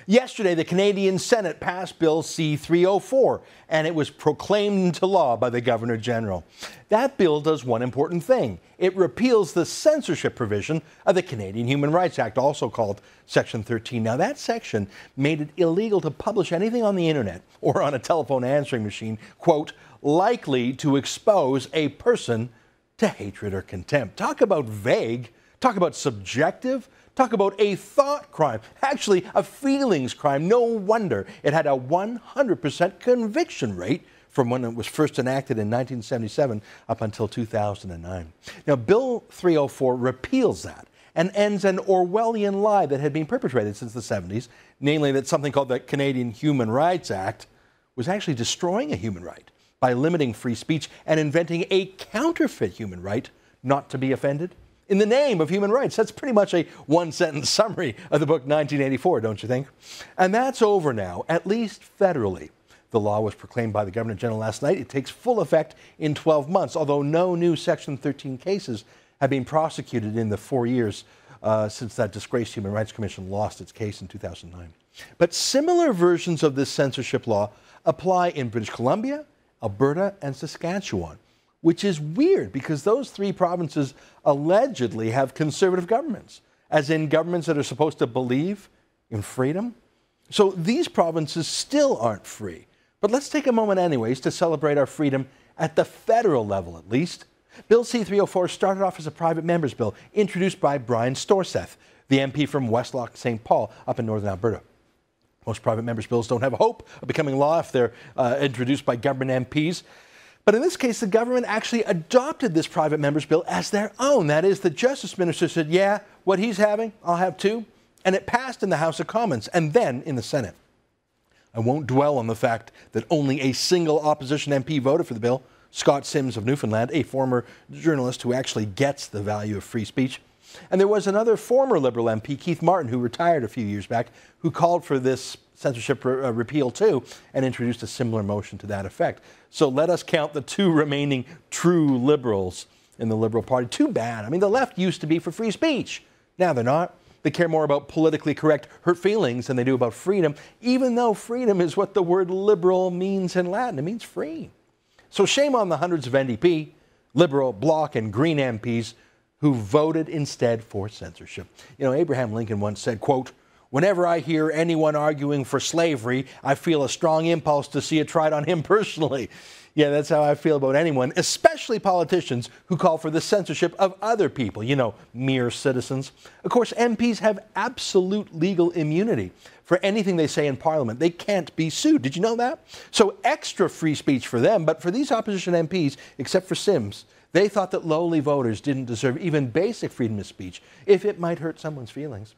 Yesterday, the Canadian Senate passed Bill C-304, and it was proclaimed into law by the Governor-General. That bill does one important thing. It repeals the censorship provision of the Canadian Human Rights Act, also called Section 13. Now, that section made it illegal to publish anything on the internet or on a telephone answering machine, quote, likely to expose a person to hatred or contempt. Talk about vague, talk about subjective, talk about a thought crime, actually a feelings crime. No wonder it had a 100% conviction rate from when it was first enacted in 1977 up until 2009. Now, Bill 304 repeals that and ends an Orwellian lie that had been perpetrated since the 70s, namely that something called the Canadian Human Rights Act was actually destroying a human right by limiting free speech and inventing a counterfeit human right not to be offended in the name of human rights. That's pretty much a one-sentence summary of the book 1984, don't you think? And that's over now, at least federally. The law was proclaimed by the Governor-General last night. It takes full effect in 12 months, although no new Section 13 cases have been prosecuted in the 4 years since that disgraced Human Rights Commission lost its case in 2009. But similar versions of this censorship law apply in British Columbia, Alberta, and Saskatchewan, which is weird because those three provinces allegedly have conservative governments, as in governments that are supposed to believe in freedom. So these provinces still aren't free. But let's take a moment anyways to celebrate our freedom at the federal level at least. Bill C-304 started off as a private member's bill introduced by Brian Storseth, the MP from Westlock St. Paul up in northern Alberta. Most private members' bills don't have a hope of becoming law if they're introduced by government MPs. But in this case, the government actually adopted this private member's bill as their own. That is, the Justice Minister said, yeah, what he's having, I'll have too. And it passed in the House of Commons and then in the Senate. I won't dwell on the fact that only a single opposition MP voted for the bill, Scott Sims of Newfoundland, a former journalist who actually gets the value of free speech. And there was another former Liberal MP, Keith Martin, who retired a few years back, who called for this censorship repeal too and introduced a similar motion to that effect. So let us count the two remaining true Liberals in the Liberal Party. Too bad. I mean, the left used to be for free speech. Now they're not. They care more about politically correct hurt feelings than they do about freedom, even though freedom is what the word liberal means in Latin. It means free. So shame on the hundreds of NDP, Liberal, Bloc, and Green MPs who voted instead for censorship. You know, Abraham Lincoln once said, quote, whenever I hear anyone arguing for slavery, I feel a strong impulse to see it tried on him personally. Yeah, that's how I feel about anyone, especially politicians who call for the censorship of other people, you know, mere citizens. Of course, MPs have absolute legal immunity for anything they say in Parliament. They can't be sued. Did you know that? So extra free speech for them, but for these opposition MPs, except for Sims, they thought that lowly voters didn't deserve even basic freedom of speech if it might hurt someone's feelings.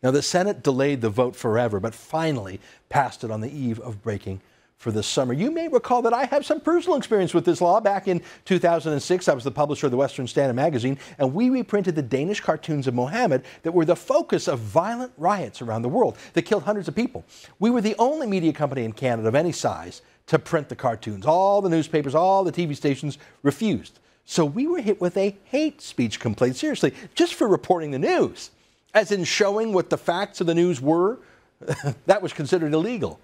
Now, the Senate delayed the vote forever, but finally passed it on the eve of breaking for the summer. You may recall that I have some personal experience with this law. Back in 2006, I was the publisher of the Western Standard magazine, and we reprinted the Danish cartoons of Mohammed that were the focus of violent riots around the world that killed hundreds of people. We were the only media company in Canada of any size to print the cartoons. All the newspapers, all the TV stations refused. So we were hit with a hate speech complaint, seriously, just for reporting the news. As in showing what the facts of the news were, that was considered illegal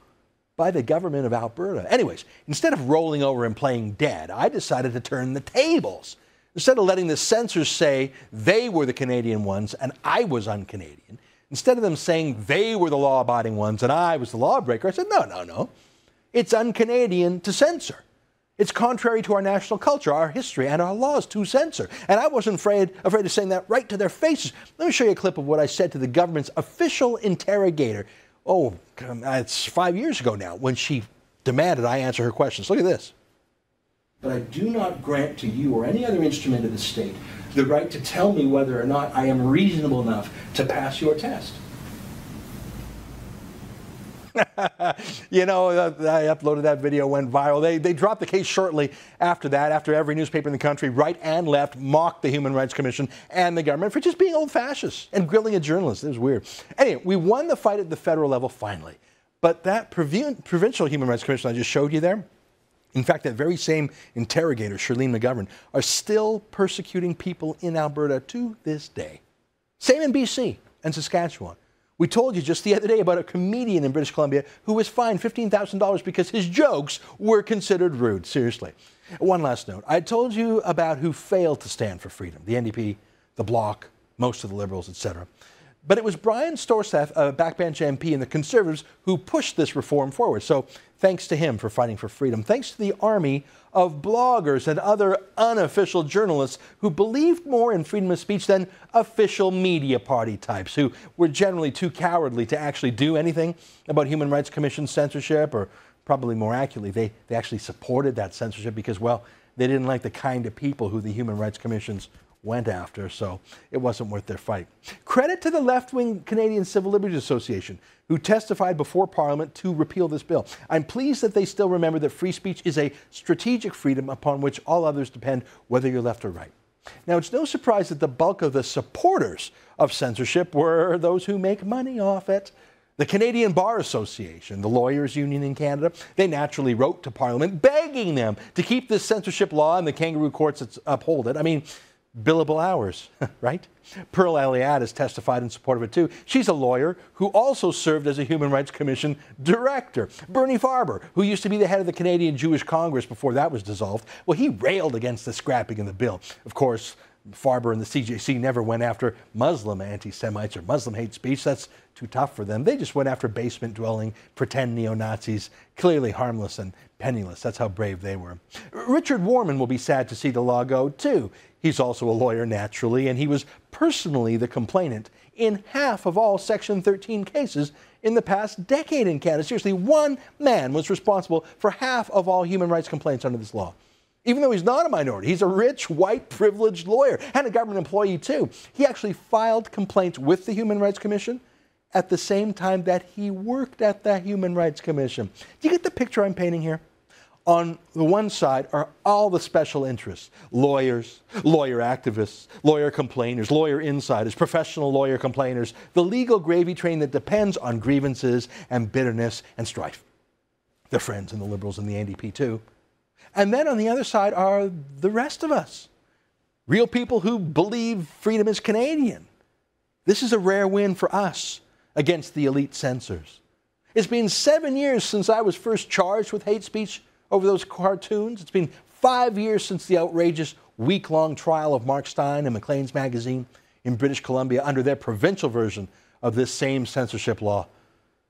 by the government of Alberta. Anyways, instead of rolling over and playing dead, I decided to turn the tables. Instead of letting the censors say they were the Canadian ones and I was un-Canadian, instead of them saying they were the law-abiding ones and I was the lawbreaker, I said, no. It's un-Canadian to censor. It's contrary to our national culture, our history, and our laws to censor. And I wasn't afraid of saying that right to their faces. Let me show you a clip of what I said to the government's official interrogator. Oh, it's 5 years ago now, when she demanded I answer her questions. Look at this. But I do not grant to you or any other instrument of the state the right to tell me whether or not I am reasonable enough to pass your test. You know, I uploaded that video, went viral. They dropped the case shortly after that, after every newspaper in the country, right and left, mocked the Human Rights Commission and the government for just being old-fashioned and grilling a journalist. It was weird. Anyway, we won the fight at the federal level finally. But that provincial Human Rights Commission I just showed you there, in fact, that very same interrogator, Shirlene McGovern, are still persecuting people in Alberta to this day. Same in BC and Saskatchewan, We told you just the other day about a comedian in British Columbia who was fined $15,000 because his jokes were considered rude. Seriously. One last note. I told you about who failed to stand for freedom. The NDP, the Bloc, most of the Liberals, etc. But it was Brian Storseth, a backbench MP, and the Conservatives who pushed this reform forward. So thanks to him for fighting for freedom. Thanks to the army of bloggers and other unofficial journalists who believed more in freedom of speech than official media party types, who were generally too cowardly to actually do anything about Human Rights Commission censorship, or probably more accurately, they actually supported that censorship because, well, they didn't like the kind of people who the Human Rights Commissions went after, so it wasn't worth their fight. Credit to the left-wing Canadian Civil Liberties Association, who testified before Parliament to repeal this bill. I'm pleased that they still remember that free speech is a strategic freedom upon which all others depend, whether you're left or right. Now, it's no surprise that the bulk of the supporters of censorship were those who make money off it. The Canadian Bar Association, the lawyers' union in Canada, they naturally wrote to Parliament begging them to keep this censorship law and the kangaroo courts that uphold it. I mean, billable hours, right? Pearl Elliott has testified in support of it too. She's a lawyer who also served as a Human Rights Commission director. Bernie Farber, who used to be the head of the Canadian Jewish Congress before that was dissolved, well, he railed against the scrapping of the bill. Of course, Farber and the CJC never went after Muslim anti-Semites or Muslim hate speech. That's too tough for them. They just went after basement-dwelling, pretend neo-Nazis, clearly harmless and penniless. That's how brave they were. Richard Warman will be sad to see the law go, too. He's also a lawyer, naturally, and he was personally the complainant in half of all Section 13 cases in the past decade in Canada. Seriously, one man was responsible for half of all human rights complaints under this law. Even though he's not a minority, he's a rich, white, privileged lawyer and a government employee, too. He actually filed complaints with the Human Rights Commission at the same time that he worked at the Human Rights Commission. Do you get the picture I'm painting here? On the one side are all the special interests, lawyers, lawyer activists, lawyer complainers, lawyer insiders, professional lawyer complainers, the legal gravy train that depends on grievances and bitterness and strife. The Friends and the Liberals and the NDP too. And then on the other side are the rest of us, real people who believe freedom is Canadian. This is a rare win for us against the elite censors. It's been 7 years since I was first charged with hate speech over those cartoons. It's been 5 years since the outrageous week-long trial of Mark Steyn and Maclean's magazine in British Columbia under their provincial version of this same censorship law.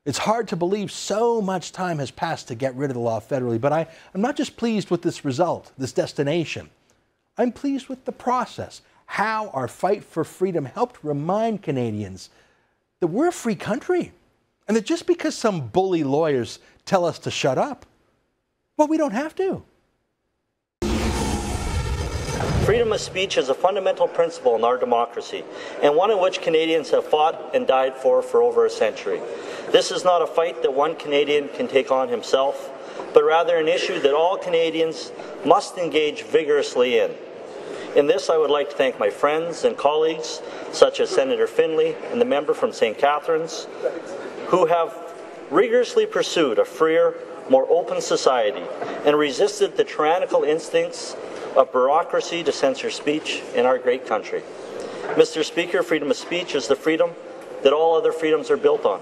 It's hard to believe so much time has passed to get rid of the law federally, but I'm not just pleased with this result, this destination. I'm pleased with the process, how our fight for freedom helped remind Canadians that we're a free country, and that just because some bully lawyers tell us to shut up, well, we don't have to. Freedom of speech is a fundamental principle in our democracy, and one in which Canadians have fought and died for over a century. This is not a fight that one Canadian can take on himself, but rather an issue that all Canadians must engage vigorously in. In this, I would like to thank my friends and colleagues, such as Senator Finley and the member from St. Catharines, who have rigorously pursued a freer, more open society and resisted the tyrannical instincts of bureaucracy to censor speech in our great country. Mr. Speaker, freedom of speech is the freedom that all other freedoms are built on.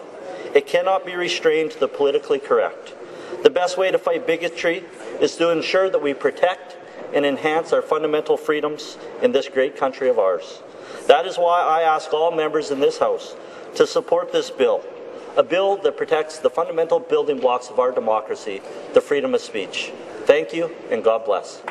It cannot be restrained to the politically correct. The best way to fight bigotry is to ensure that we protect and enhance our fundamental freedoms in this great country of ours. That is why I ask all members in this House to support this bill, a bill that protects the fundamental building blocks of our democracy, the freedom of speech. Thank you, and God bless.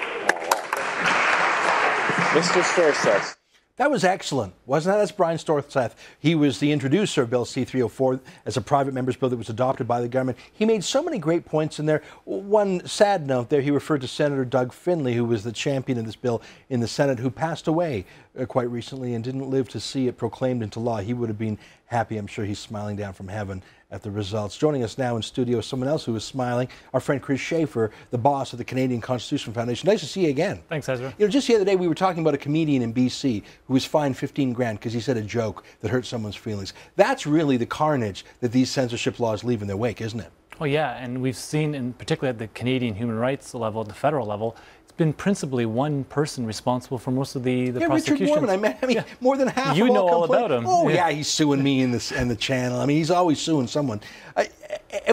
Mr. Storseth. That was excellent, wasn't that? That's Brian Storseth. He was the introducer of Bill C-304 as a private member's bill that was adopted by the government. He made so many great points in there. One sad note there, he referred to Senator Doug Finley, who was the champion of this bill in the Senate, who passed away quite recently and didn't live to see it proclaimed into law. He would have been happy. I'm sure he's smiling down from heaven at the results. Joining us now in studio, someone else who is smiling, our friend Chris Schaefer, the boss of the Canadian Constitution Foundation. Nice to see you again. Thanks, Ezra. You know, just the other day we were talking about a comedian in BC who was fined 15 grand because he said a joke that hurt someone's feelings. That's really the carnage that these censorship laws leave in their wake, isn't it? Well, yeah, and we've seen, in particular at the Canadian human rights level, at the federal level, it's been principally one person responsible for most of the prosecutions. Richard Mormon. I mean, more than half. You of know all complaints. about him. Oh yeah, he's suing me and the channel. I mean, he's always suing someone. I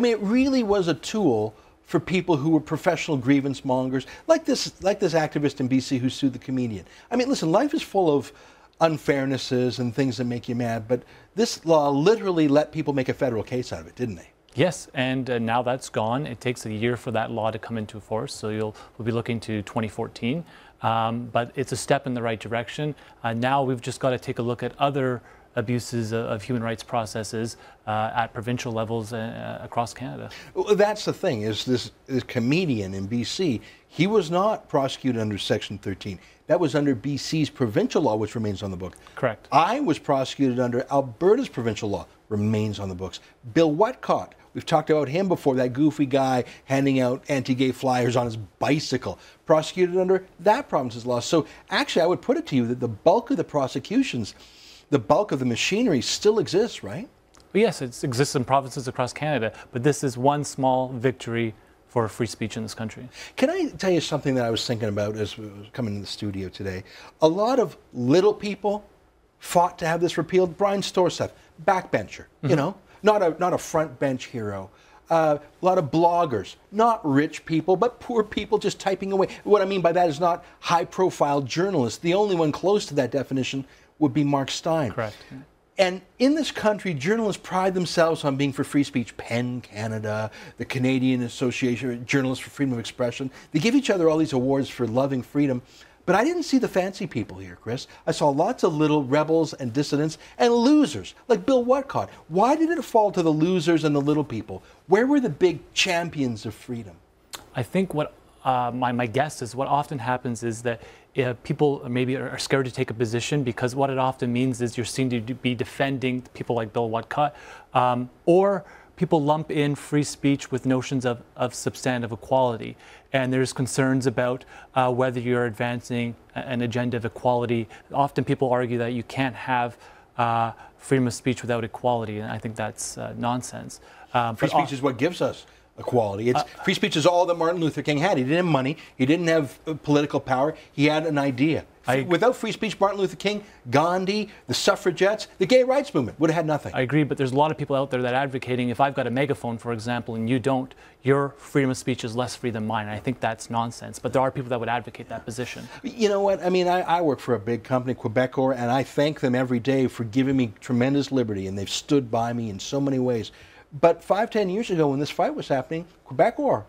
mean, it really was a tool for people who were professional grievance mongers, like this activist in BC who sued the comedian. I mean, listen, life is full of unfairnesses and things that make you mad, but this law literally let people make a federal case out of it, didn't they? Yes, and now that's gone. It takes a year for that law to come into force, so we'll be looking to 2014. But it's a step in the right direction. Now we've just got to take a look at other abuses of human rights processes at provincial levels across Canada. Well, that's the thing, is this comedian in BC, he was not prosecuted under Section 13. That was under BC's provincial law, which remains on the book. Correct. I was prosecuted under Alberta's provincial law, remains on the books. Bill Whatcott, we've talked about him before, that goofy guy handing out anti-gay flyers on his bicycle, prosecuted under that province's law. So actually, I would put it to you that the bulk of the prosecutions, the bulk of the machinery still exists, right? Well, yes, it exists in provinces across Canada, but this is one small victory for free speech in this country. Can I tell you something that I was thinking about as we were coming to the studio today? A lot of little people fought to have this repealed. Brian Storseth, backbencher, you know, not a front bench hero. A lot of bloggers, not rich people, but poor people just typing away. What I mean by that is not high-profile journalists. The only one close to that definition would be Mark Steyn. Correct. And in this country, journalists pride themselves on being for free speech. PEN Canada, the Canadian Association of Journalists for Freedom of Expression. They give each other all these awards for loving freedom. But I didn't see the fancy people here, Chris. I saw lots of little rebels and dissidents and losers, like Bill Whatcott. Why did it fall to the losers and the little people? Where were the big champions of freedom? I think what my guess is what often happens is that people maybe are scared to take a position because what it often means is you're seen to be defending people like Bill Whatcott, or people lump in free speech with notions of substantive equality. And there's concerns about whether you're advancing an agenda of equality. Often people argue that you can't have freedom of speech without equality, and I think that's nonsense. Free speech is what gives us equality. Free speech is all that Martin Luther King had. He didn't have money. He didn't have political power. He had an idea. Without free speech, Martin Luther King, Gandhi, the suffragettes, the gay rights movement would have had nothing. I agree, but there's a lot of people out there that are advocating, if I've got a megaphone, for example, and you don't, your freedom of speech is less free than mine. And I think that's nonsense. But there are people that would advocate that position. You know what? I mean, I work for a big company, Quebecor, and I thank them every day for giving me tremendous liberty, and they've stood by me in so many ways. But 5-10 years ago, when this fight was happening, Quebecor,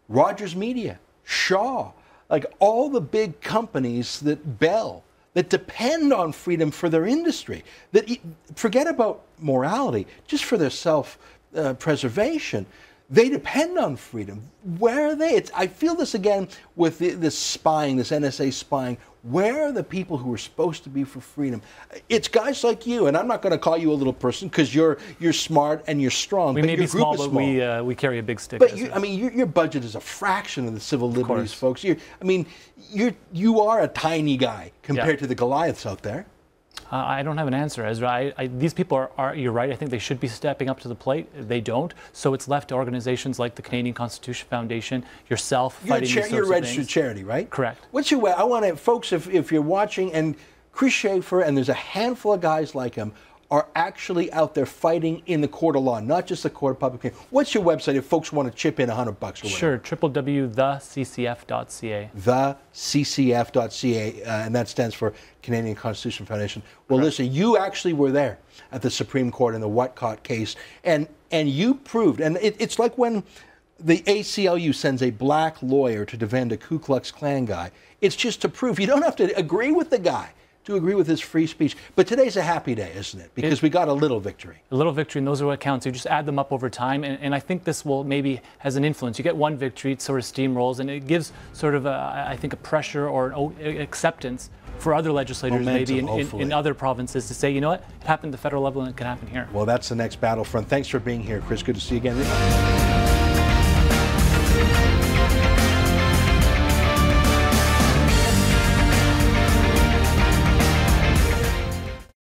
Rogers Media, Shaw, like all the big companies that depend on freedom for their industry, that forget about morality, just for their self-preservation, they depend on freedom. Where are they? I feel this again with this spying, this NSA spying. Where are the people who are supposed to be for freedom? It's guys like you, and I'm not going to call you a little person because you're smart and you're strong. We may be small, but we carry a big stick. But I mean, your budget is a fraction of the civil liberties, folks. You are a tiny guy compared to the Goliaths out there. I don't have an answer, Ezra. These people are, you're right, I think they should be stepping up to the plate. They don't. So it's left to organizations like the Canadian Constitution Foundation, yourself, fighting these sorts of things. You're a registered charity, right? Correct. What's your way? I want to, folks, if you're watching, and Chris Schaefer, and there's a handful of guys like him, are actually out there fighting in the court of law, not just the court of public opinion. What's your website if folks want to chip in $100 or whatever? Sure, www.theccf.ca. Theccf.ca, and that stands for Canadian Constitution Foundation. Well, listen, you actually were there at the Supreme Court in the Whatcott case, and you proved, and it's like when the ACLU sends a black lawyer to defend a Ku Klux Klan guy. It's just to prove you don't have to agree with the guy to agree with his free speech. But today's a happy day, isn't it? Because we got a little victory. A little victory, and those are what counts. You just add them up over time, and I think this will maybe has an influence. You get one victory, it sort of steamrolls, and it gives sort of, I think, a pressure or an acceptance for other legislators maybe in other provinces to say, you know what, it happened at the federal level and it can happen here. Well, that's the next battlefront. Thanks for being here, Chris. Good to see you again.